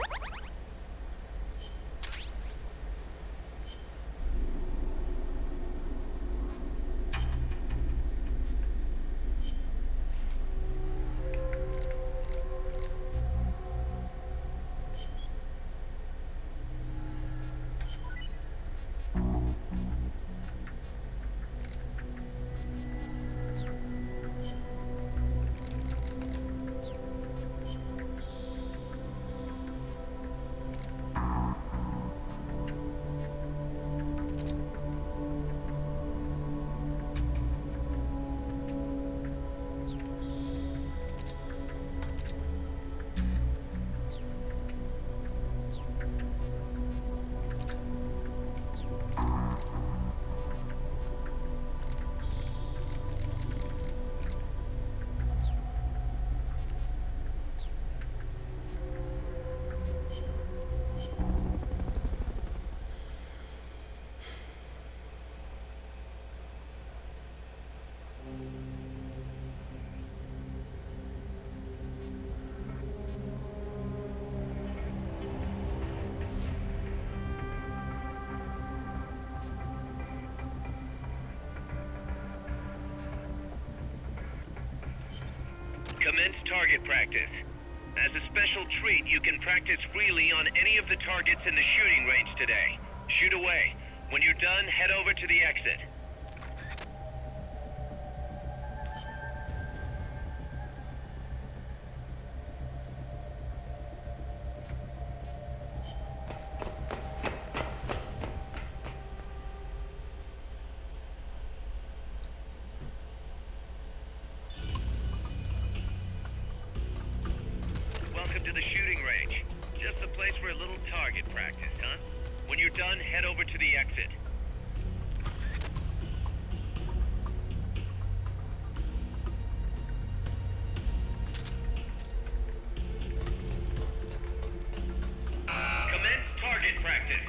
Commence target practice. As a special treat, you can practice freely on any of the targets in the shooting range today. Shoot away. When you're done, head over to the exit. Welcome to the shooting range. Just the place for a little target practice, huh? When you're done, head over to the exit. Commence target practice.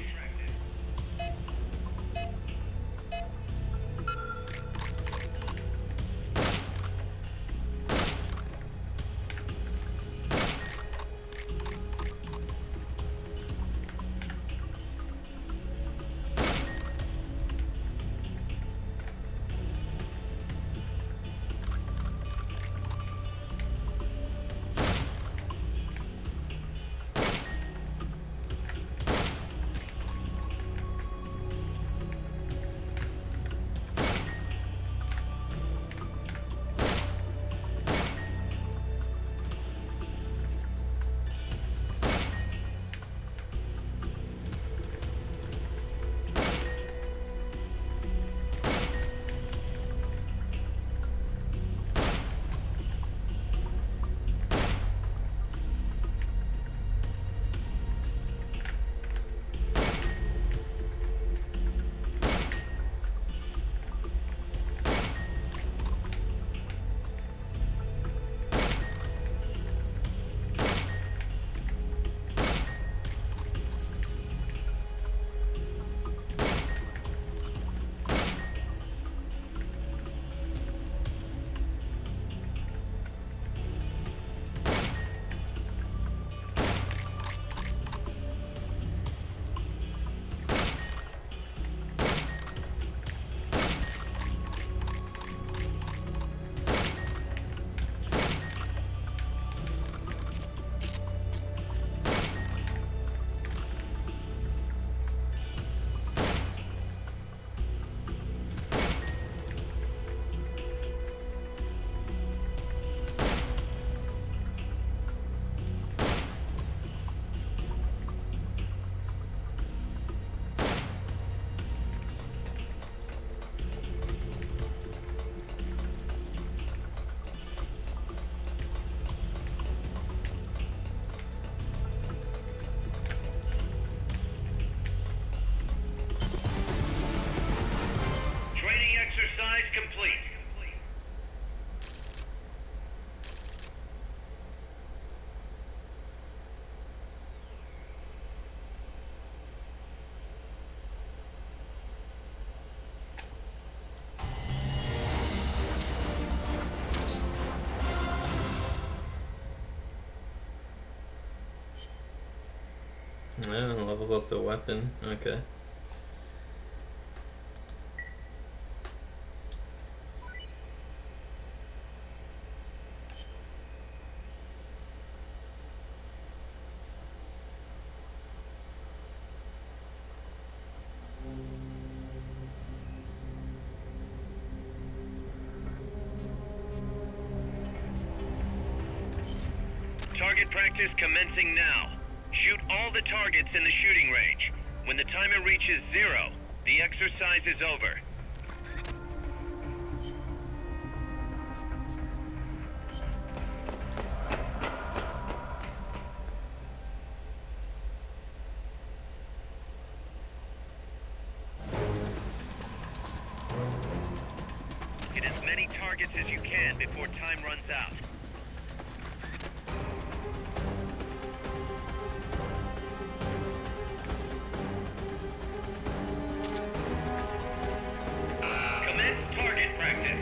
Exercise complete.
Yeah, levels up the weapon. Okay.
Target practice commencing now. Shoot all the targets in the shooting range. When the timer reaches 0, the exercise is over. Hit as many targets as you can before time runs out. Target practice.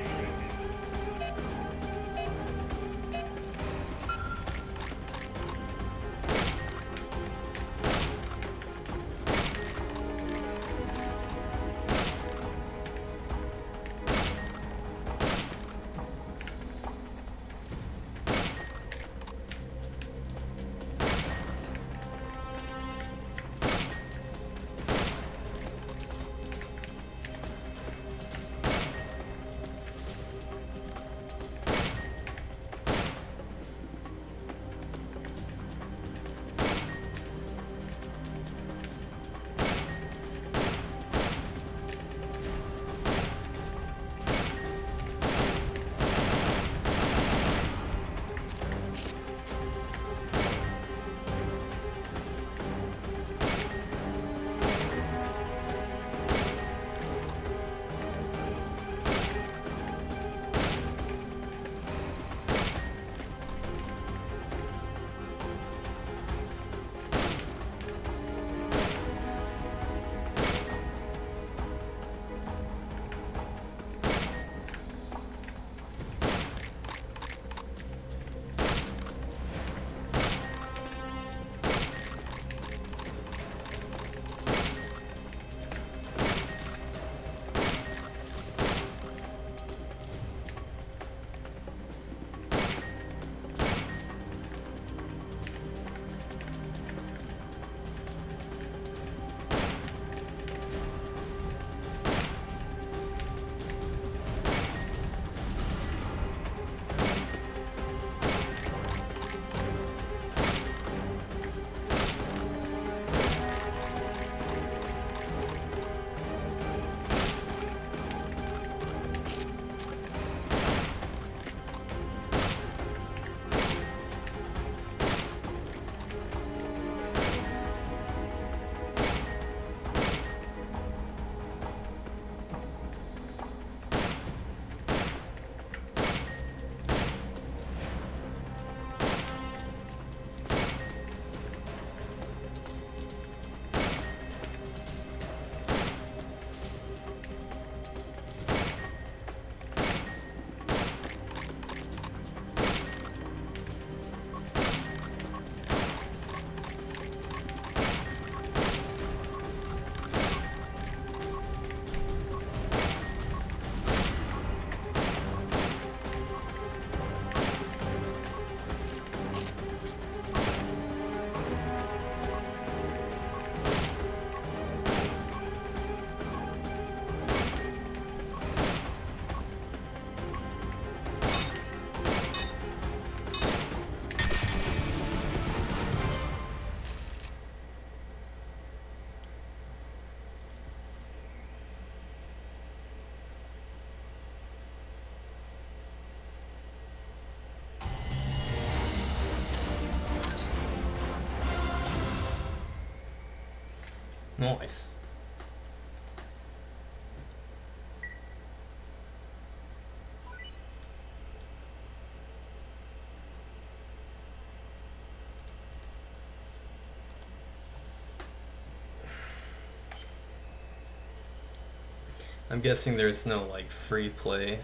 Nice. I'm guessing there's no like free play.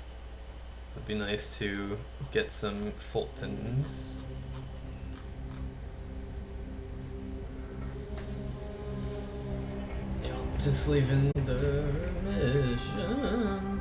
It'd be nice to get some Fultons. Yeah, just leaving the mission.